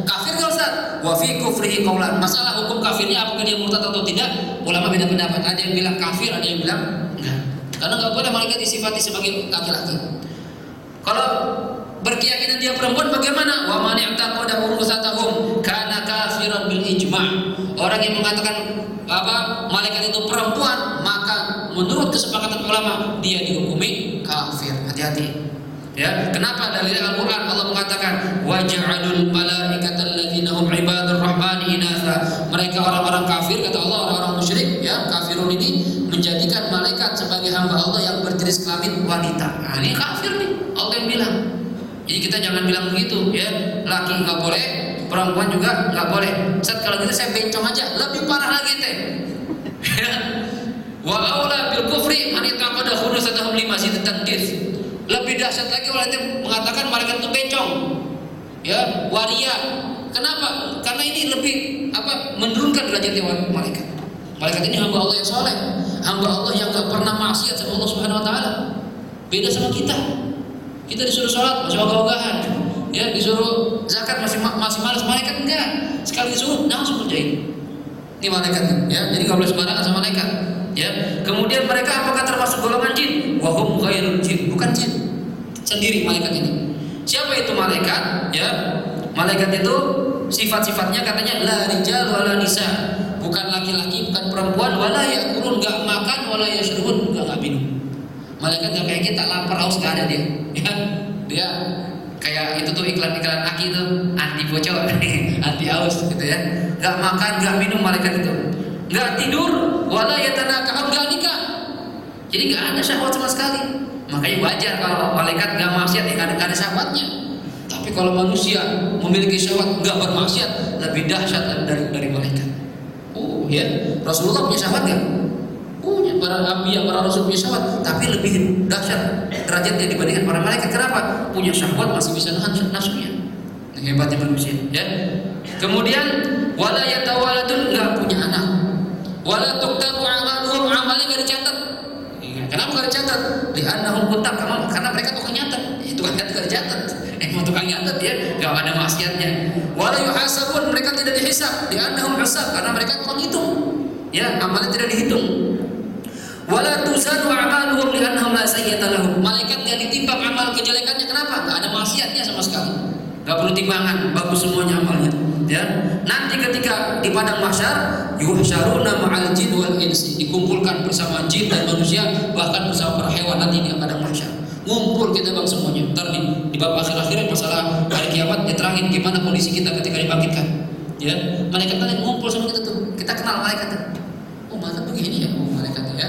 kafir enggak Ustaz? Wa fi kufrihi qaulan. Masalah hukum kafirnya apakah dia murtad atau tidak? Ulama beda pendapat. Ada yang bilang kafir, ada yang bilang enggak. Karena enggak boleh malaikat disifati sebagai laki-laki. Kalau berkeyakinan dia perempuan bagaimana? Wa man ya'taqada urusatahum kana kafiran bil ijma'. Orang yang mengatakan malaikat itu perempuan, maka menurut kesepakatan ulama dia dihukumi kafir. Hati-hati. Ya, kenapa? Dalilnya Al-Qur'an. Allah mengatakan wa ja'alul malaikata alladzina hum ibadur rahmani inatha. Mereka orang-orang kafir, kata Allah, orang-orang musyrik, ya, kafirun ini menjadikan malaikat sebagai hamba Allah yang berjenis kelamin wanita. Nah, ini kafir nih. Allah yang bilang. Jadi kita jangan bilang begitu, ya. Laki nggak boleh, perempuan juga nggak boleh. Saat kalau gitu saya bencong aja, lebih parah lagi teh. Wa aula bil kufri man yataqada khunusatahum limasjid tadkis. Lebih dahsyat lagi orang itu mengatakan malaikat itu bencong, ya, waria. Kenapa? Karena ini lebih menurunkan derajatnya malaikat. Malaikat ini hamba Allah yang soleh, hamba Allah yang gak pernah maksiat sama Allah Subhanahu Wa Taala. Beda sama kita. Kita disuruh sholat masih ogah-ogahan, ya, disuruh zakat masih malas. Malaikat enggak. Sekali disuruh langsung kerjain. Ini malaikat, ya. Jadi nggak boleh sembarangan sama malaikat. Ya. Kemudian mereka apakah termasuk golongan jin? Wa hum ghairul jin, bukan jin. Sendiri malaikat ini. Siapa itu malaikat? Ya. Malaikat itu sifat-sifatnya katanya la rijal wala nisa. Bukan laki-laki, bukan perempuan, wala yakulun, enggak makan, wala yashrubun, enggak minum. Malaikat enggak kayak kita lapar haus enggak ada dia. Ya. Dia kayak itu tuh iklan-iklan aki itu anti bocor, anti haus gitu ya. Enggak makan, enggak minum malaikat itu. Enggak tidur, wala yatanakahum, enggak nikah. Jadi enggak ada syahwat sama sekali. Makanya wajar kalau malaikat enggak maksiat, enggak ada syahwatnya. Tapi kalau manusia memiliki syahwat enggak bermaksiat, lebih dahsyat dari malaikat. Oh ya, Rasulullah punya syahwat enggak? Punya. Para nabi, para rasul punya syahwat, tapi lebih dahsyat derajatnya dibandingkan para malaikat. Kenapa? Punya syahwat masih bisa nahan nafsunya. Hebatnya manusia, ya. Kemudian wala yatawaladun, enggak punya anak. Wala tuktabu amaluhum, amalnya enggak dicatat. Kenapa enggak dicatat? Li'annahum kutab, karena mereka tukang nyatet. Itu kan enggak dicatat. Emang tukang nyatet ya, enggak ada maksiatnya. Wala yuhasabun, mereka tidak dihisab. Li'annahum hisab, karena mereka tukang hitung. Ya, amalnya tidak dihitung. Wala tuzanu amaluhum li'annahum la sayyata lahum. Malaikat enggak ditimbang amal kejelekannya. Kenapa? Enggak ada maksiatnya sama sekali. Enggak perlu timbangan, bagus semuanya amalnya. Ya, nanti ketika di padang mahsyar yuhsyaruna ma'al jin wal insi, dikumpulkan bersama jin dan manusia, bahkan bersama para hewan nanti di padang mahsyar. Ngumpul kita bang semuanya. Ntar di bab akhir-akhir masalah hari kiamat diterangin gimana kondisi kita ketika dibangkitkan. Ya, malaikat nanti ngumpul sama kita tuh. Kita kenal malaikat. Oh, malaikat begini ya, oh malaikatnya ya.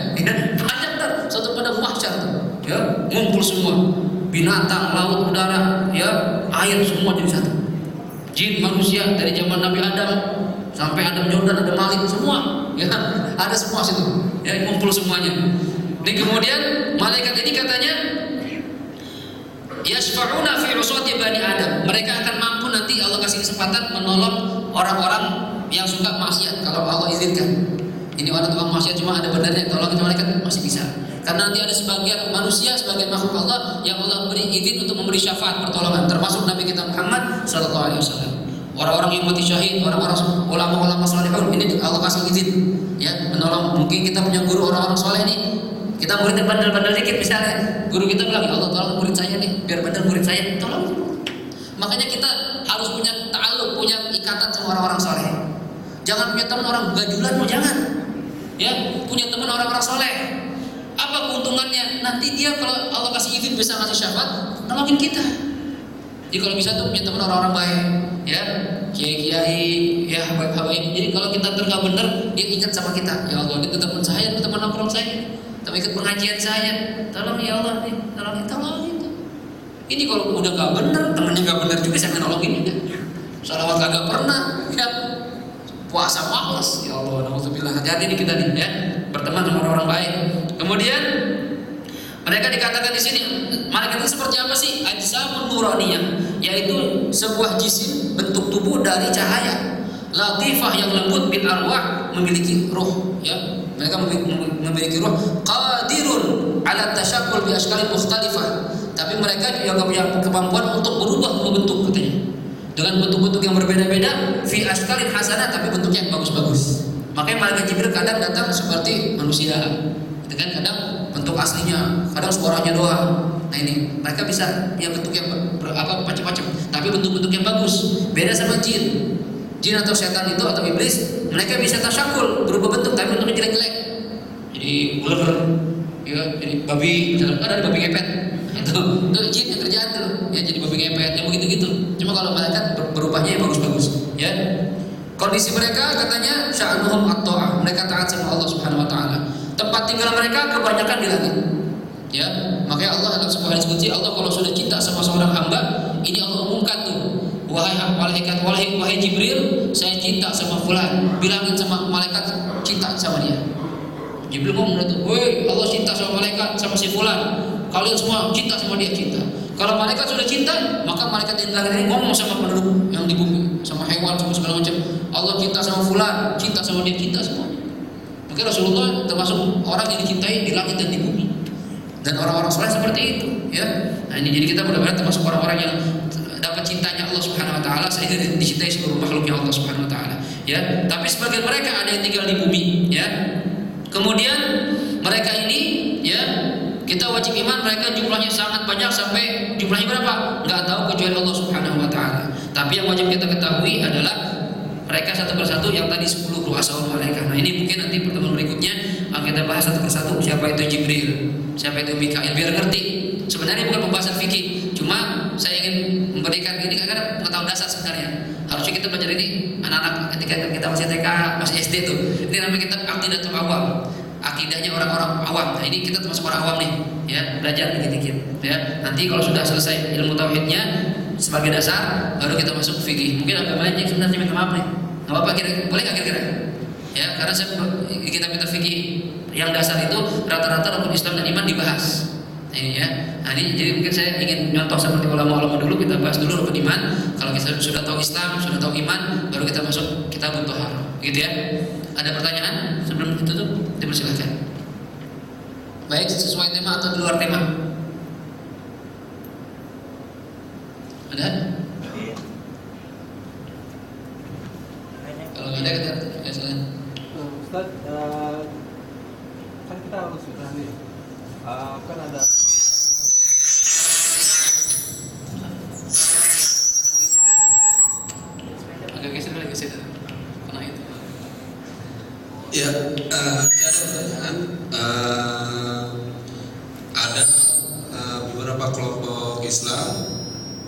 Banyak ntar satu padang mahsyar tuh. ya, ngumpul semua. Binatang, laut, udara, ya, air semua jadi satu. Jin, manusia dari zaman Nabi Adam sampai Adam Jordan, ada Malik, semua, ya, ada semua situ. Ya, ngumpul semuanya. Dan kemudian malaikat ini katanya yasfa'una fi uswati bani Adam. Mereka akan mampu nanti Allah kasih kesempatan menolong orang-orang yang suka maksiat kalau Allah izinkan. Ini orang tukang maksiat cuma ada benernya, tolong kita malaikat masih bisa. Karena nanti ada sebagian manusia, sebagian makhluk Allah yang Allah beri izin untuk memberi syafaat pertolongan, termasuk Nabi kita Muhammad sallallahu alaihi wasallam. Orang-orang yang mati syahid, orang-orang ulama-ulama salihun, ini Allah kasih izin ya menolong. Mungkin kita punya guru orang-orang soleh nih, kita muridnya bandel-bandel dikit misalnya, guru kita bilang, ya Allah tolong murid saya nih, biar bandel murid saya, tolong. Makanya kita harus punya ta'alluq, punya ikatan sama orang-orang soleh. Jangan punya teman orang gajulan, jangan. Ya, punya teman orang-orang soleh. Apa keuntungannya? Nanti dia kalau Allah kasih izin bisa ngasih syafaat, nolongin kita. Jadi kalau bisa tuh punya teman orang-orang baik, ya, kiai-kiai, ya, habaib. Jadi kalau kita nggak bener, dia ingat sama kita. Ya Allah, itu teman saya, itu teman nongkrong saya, tapi ikut pengajian saya. Tolong ya Allah, nih, tolong itu. Ini kalau udah nggak bener, temennya nggak bener juga, saya nolongin juga. Salawat kagak pernah, ya. Puasa malas, ya Allah, alhamdulillah. Hati-hati nih kita nih, ya, berteman sama orang-orang baik. Kemudian mereka dikatakan di sini, malaikat itu seperti apa sih? Ajsamun nuraniyah, yaitu sebuah jisim bentuk tubuh dari cahaya. Latifah yang lembut bil arwah, memiliki ruh, ya. Mereka memiliki ruh. Qadirun ala tasyakkul bi ashkalin mukhtalifah. Tapi mereka juga punya kemampuan untuk berubah bentuk katanya. Dengan bentuk-bentuk yang berbeda-beda, fi ashkalin hasanah, tapi bentuknya yang bagus-bagus. Makanya malaikat Jibril kadang datang seperti manusia, dengan kadang bentuk aslinya, kadang suaranya doang. Nah ini mereka bisa punya bentuk yang macam-macam, tapi bentuk-bentuk yang bagus. Beda sama jin. Jin atau setan itu atau iblis, mereka bisa tasyakul, berubah bentuk, tapi bentuknya jelek-jelek. Jadi ular, ya, jadi babi, misalnya ada babi ngepet. Itu jin yang kerjaan tuh, ya, jadi babi ngepet, yang begitu-gitu. Cuma kalau malaikat berubahnya yang bagus-bagus, ya. Kondisi mereka katanya sya'nuhum at-ta'ah, mereka taat sama Allah Subhanahu wa taala. Tempat tinggal mereka kebanyakan di langit. Ya, makanya Allah dalam sebuah hadis qudsi, Allah kalau sudah cinta sama seorang hamba, ini Allah umumkan tuh, wahai malaikat, wahai Jibril, saya cinta sama fulan, bilangin sama malaikat cinta sama dia. Jibril ngomong tuh, woi, Allah cinta sama malaikat, sama si fulan, kalian semua cinta sama dia, cinta. Kalau malaikat sudah cinta, maka malaikat yang langit ini ngomong sama penduduk yang di bumi, sama hewan, sama segala macam. Allah cinta sama fulan, cinta sama dia, cinta semuanya. Maka Rasulullah termasuk orang yang dicintai di langit dan di bumi. Dan orang-orang soleh seperti itu, ya. Nah ini jadi kita mudah-mudahan termasuk orang-orang yang dapat cintanya Allah Subhanahu wa taala, sehingga dicintai seluruh makhluknya Allah Subhanahu wa taala, ya. Tapi sebagian mereka ada yang tinggal di bumi, ya. Kemudian mereka ini, ya, kita wajib iman mereka jumlahnya sangat banyak, sampai jumlahnya berapa? Enggak tahu kecuali Allah Subhanahu wa taala. Tapi yang wajib kita ketahui adalah mereka satu persatu yang tadi 10 ru'asaul malaikat. Nah ini mungkin nanti pertemuan berikutnya akan kita bahas satu persatu, siapa itu Jibril, siapa itu Mikail, biar ngerti. Sebenarnya bukan pembahasan fikih, cuma saya ingin memberikan ini karena pengetahuan dasar sebenarnya. Harusnya kita belajar ini anak-anak ketika kita masih TK, masih SD tuh. Ini namanya kita aqidatul awam, akidahnya orang-orang awam. Nah ini kita termasuk orang awam nih, ya, belajar dikit-dikit, ya. Nanti kalau sudah selesai ilmu tauhidnya sebagai dasar, baru kita masuk fikih. Mungkin agak banyak sebenarnya, minta maaf nih. Nggak apa-apa, boleh nggak kira-kira? Ya, karena kita minta fikih yang dasar itu rata-rata rukun Islam dan iman dibahas. Ini ya. Nah ini jadi mungkin saya ingin nyontoh seperti ulama-ulama dulu, kita bahas dulu rukun iman. Kalau kita sudah tahu Islam, sudah tahu iman, baru kita masuk kitabut thaharah. Gitu ya. Ada pertanyaan sebelum ditutup? Dipersilakan. Baik, sesuai tema atau di luar tema? Ada? Kalau nggak ada kita silakan. Ustaz, kan kita harus sudah nih, kan ada agak geser karena itu. Ya, ada pertanyaan. Ada beberapa kelompok Islam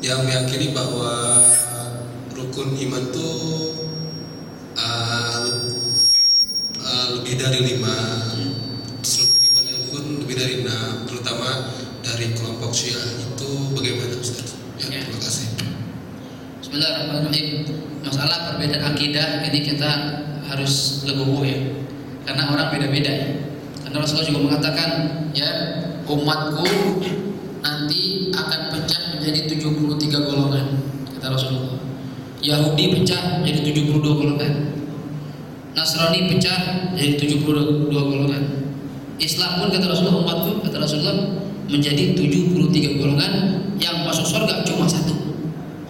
yang meyakini bahwa rukun iman itu lebih dari 5, terus rukun iman pun lebih dari 6, terutama kelompok Syiah itu bagaimana Ustaz? Ya, terima kasih. Bismillahirrahmanirrahim. Masalah perbedaan akidah ini kita harus legowo ya, karena orang beda-beda. Karena Rasulullah juga mengatakan ya, umatku nanti akan pecah menjadi 73 golongan, kata Rasulullah. Yahudi pecah menjadi 72 golongan, Nasrani pecah menjadi 72 golongan. Islam pun kata Rasulullah, umatku kata Rasulullah menjadi 73 golongan, yang masuk surga cuma satu.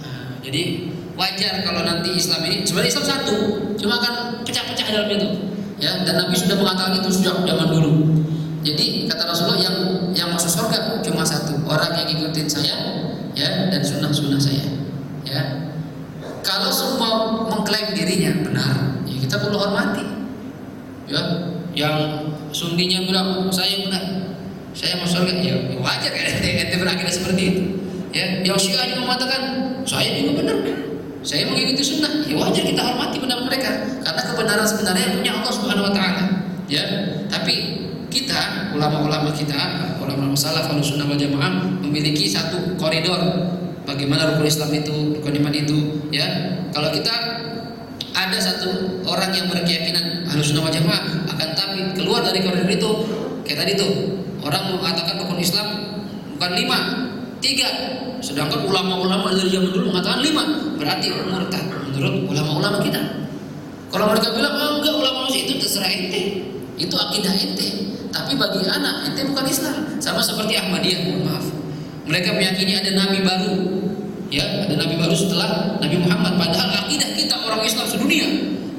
Nah, jadi wajar kalau nanti Islam ini sebenarnya Islam satu, cuma akan pecah-pecah dalam itu. Ya, dan Nabi sudah mengatakan itu sejak zaman dulu. Jadi kata Rasulullah yang masuk surga cuma satu, orang yang ikutin saya ya dan sunnah-sunnah saya. Ya. Kalau semua mengklaim dirinya benar, ya kita perlu hormati. Ya, yang sunninya bilang saya benar, saya masuk surga, ya wajar kan ente berakidah seperti itu. Ya, yang Syiah juga mengatakan saya juga benar, saya mengikuti sunnah, ya wajar kita hormati pendapat mereka, karena kebenaran sebenarnya punya Allah Subhanahu Wa Taala. Ya, tapi kita ulama-ulama kita, ulama salaf ahlu sunnah wal jamaah memiliki satu koridor bagaimana rukun Islam itu, rukun iman itu. Ya, kalau kita ada satu orang yang berkeyakinan ahlu sunnah wal jamaah, akan tapi keluar dari koridor itu, kayak tadi tuh orang mengatakan rukun Islam bukan 5, 3, sedangkan ulama-ulama dari zaman dulu mengatakan 5, berarti murtad menurut ulama-ulama kita. Kalau mereka bilang enggak, ulama itu terserah ente, itu akidah ente, tapi bagi anak ente bukan Islam. Sama seperti Ahmadiyah, mohon maaf, mereka meyakini ada nabi baru, ya ada nabi baru setelah Nabi Muhammad, padahal akidah kita orang Islam sedunia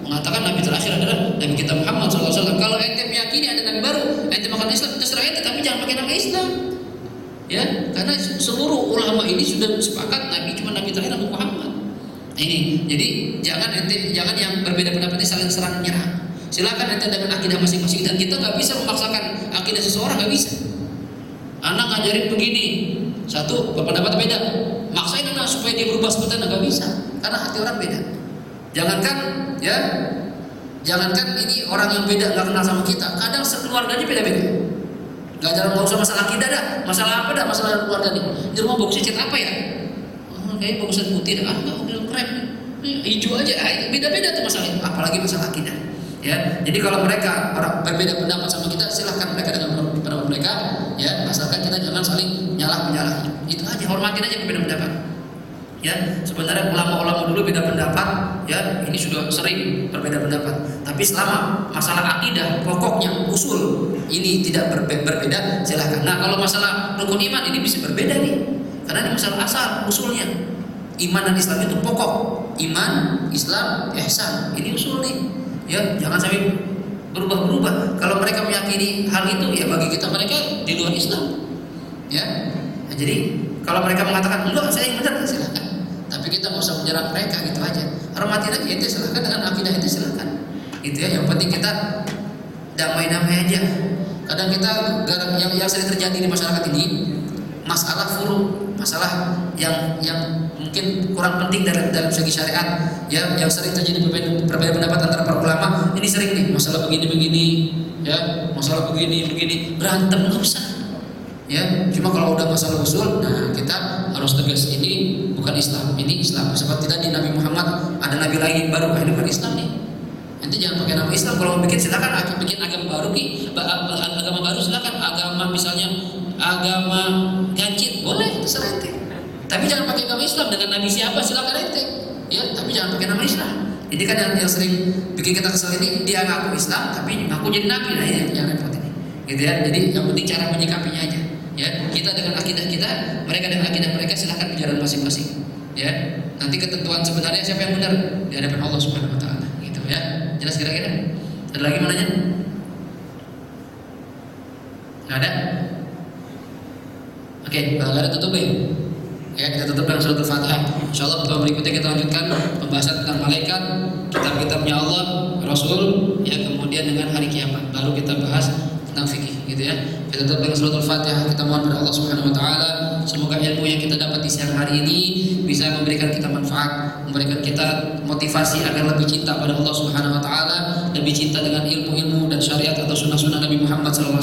mengatakan nabi terakhir adalah Nabi kita Muhammad SAW. Kalau ente meyakini ada nabi baru, ente makan Islam, terserah ente, tapi jangan pakai nama Islam. Ya, karena seluruh ulama ini sudah sepakat Nabi cuma Nabi terakhir Nabi Muhammad. Ini, jadi jangan yang berbeda pendapat ini saling serang menyerang. Silakan ente dengan akidah masing-masing, dan kita nggak bisa memaksakan akidah seseorang, nggak bisa. Anak ngajarin begini, satu berpendapat beda, maksain anak supaya dia berubah seperti anak, nggak bisa, karena hati orang beda. Jangankan ini orang yang beda nggak kenal sama kita, kadang sekeluarganya beda-beda. Gak usah masalah akidah dah, masalah apa dah, masalah keluarga nih. Di rumah bagusnya cat apa ya? Kayaknya bagusnya putih dah, enggak, udah krem, hijau aja. Beda-beda tuh masalahnya, apalagi masalah akidah. Ya, jadi kalau mereka orang berbeda pendapat sama kita, silahkan mereka dengan pendapat mereka. Ya, asalkan kita jangan saling nyalah-menyalahi. Itu aja, hormatin aja berbeda pendapat. Ya, sebenarnya ulama-ulama dulu beda pendapat, ya ini sudah sering berbeda pendapat. Tapi selama masalah akidah, pokoknya usul ini tidak berbeda, silahkan. Nah, kalau masalah rukun iman ini bisa berbeda nih, karena ini masalah asal usulnya. Iman dan Islam itu pokok, iman, Islam, ihsan, ini usul nih. Ya, jangan sampai berubah-berubah. Kalau mereka meyakini hal itu, ya bagi kita mereka di luar Islam. Ya, nah, jadi kalau mereka mengatakan enggak, saya yang benar, silahkan. Tapi kita nggak usah menyerang mereka, gitu aja. Hormatin aja ente, silahkan dengan akidah ente, silahkan. Gitu ya. Yang penting kita damai-damai aja. Kadang kita yang sering terjadi di masyarakat ini masalah furu, masalah yang mungkin kurang penting dalam segi syariat, ya yang sering terjadi berbeda pendapat antara para ulama. Ini sering nih masalah begini, ya masalah begini berantem, nggak usah. Ya, cuma kalau udah masalah usul, nah kita harus tegas, ini bukan Islam, ini Islam. Seperti tadi Nabi Muhammad, ada nabi lain baru, ini bukan Islam nih. Nanti jangan pakai nama Islam. Kalau mau bikin silakan, bikin agama baru nih, agama baru silakan. Agama misalnya agama gancit, boleh, terserah ente. Tapi jangan pakai agama Islam dengan nabi siapa, silakan ente. Ya, tapi jangan pakai nama Islam. Ini kan yang sering bikin kita kesel ini, dia ngaku Islam tapi ngaku jadi nabi, nah ini yang repot ini. Gitu ya. Jadi yang penting cara menyikapinya aja. Ya, kita dengan akidah kita, mereka dengan akidah mereka, silakan berjalan masing-masing. Ya, nanti ketentuan sebenarnya siapa yang benar di hadapan Allah Subhanahu Wa Taala. Gitu ya. Jelas kira-kira? Ada lagi mau nanya? Nggak ada? Oke, kalau nggak ada tutup ya. Ya, kita tutup dengan surat Al-Fatihah. Insyaallah pertemuan berikutnya kita lanjutkan pembahasan tentang malaikat, kitab-kitabnya Allah, Rasul, ya kemudian dengan hari kiamat. Baru kita bahas tentang fikih gitu ya. Kita tutup dengan suratul Fatihah, kita mohon pada Allah Subhanahu wa taala semoga ilmu yang kita dapat di siang hari ini bisa memberikan kita manfaat, memberikan kita motivasi agar lebih cinta pada Allah Subhanahu wa taala, lebih cinta dengan ilmu-ilmu dan syariat atau sunnah-sunnah Nabi Muhammad SAW,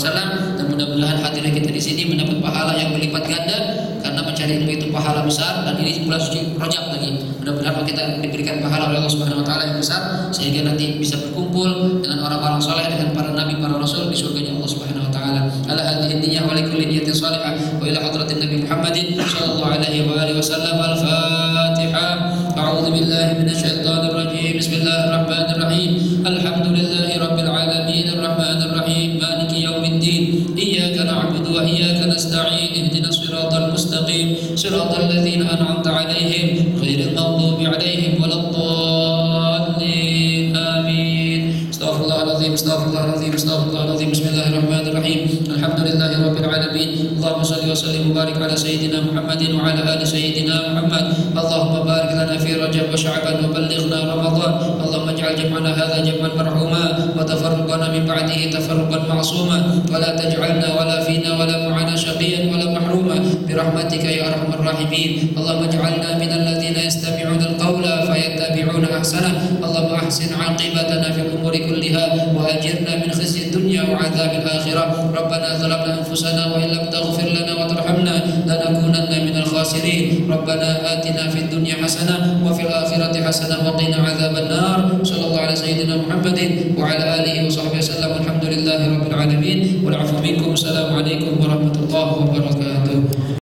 dan mudah-mudahan hadirnya kita di sini mendapat pahala yang berlipat ganda karena mencari ilmu itu pahala besar, dan ini bulan suci Rajab lagi. Mudah-mudahan kita diberikan pahala oleh Allah Subhanahu wa taala yang besar sehingga nanti bisa berkumpul dengan orang-orang soleh, dengan para nabi, para rasul di surganya Allah Subhanahu wa taala. Ala hadhihi niyyah wa likulli niyyatin salihah wa ila hadratin Nabi Muhammadin sallallahu alaihi wa alihi wasallam. Al-Fatihah. A'udzu billahi minasyaitonir rajim. Bismillahirrahmanirrahim. Alhamdulillahi rabbil alamin arrahmanir rahim maliki yaumiddin. Iyyaka na'budu wa iyyaka nasta'in. Ihdinas siratal mustaqim. Siratal ladzina an'amta 'alaihim ghairil maghdubi 'alaihim waladdallin. Amin. Astaghfirullahaladzim, astaghfirullahaladzim, astaghfirullahaladzim. Bismillahirrahmanirrahim. Alhamdulillahi rabbil alamin. Allahumma salli wa sallim wa barik ala sayyidina Muhammadin wa ala ali sayyidina Muhammad. Allahumma barik lana fi Rajab wa Sya'ban wa ballighna Ramadan. Allahumma ij'al jam'ana hadha jam'an marhuma wa tafarruqana min ba'dihi tafarruqan ma'suma wa la taj'alna wa la fina wa la ma'ana shaqiyan wa la mahruma bi rahmatika ya arhamar rahimin. Allahumma ij'alna minal ladzina yastami'una al-qawla fayattabi'una ahsana. Allahumma ahsin 'aqibatana fil umuri kulliha wa ajirna min khizyi dunya wa 'adzabil akhirah. Rabbana zalamna anfusana wa in lam taghfir lana wa tarhamna lanakunanna minal khasirin. Rabbana atina fid dunya hasanah wa fil akhirati hasanah wa qina 'adzaban nar. Sallallahu ala sayyidina Muhammadin wa ala alihi wa sahbihi wasallam. Alhamdulillahi rabbil alamin. Wal 'afwu minkum. Assalamualaikum warahmatullahi wabarakatuh.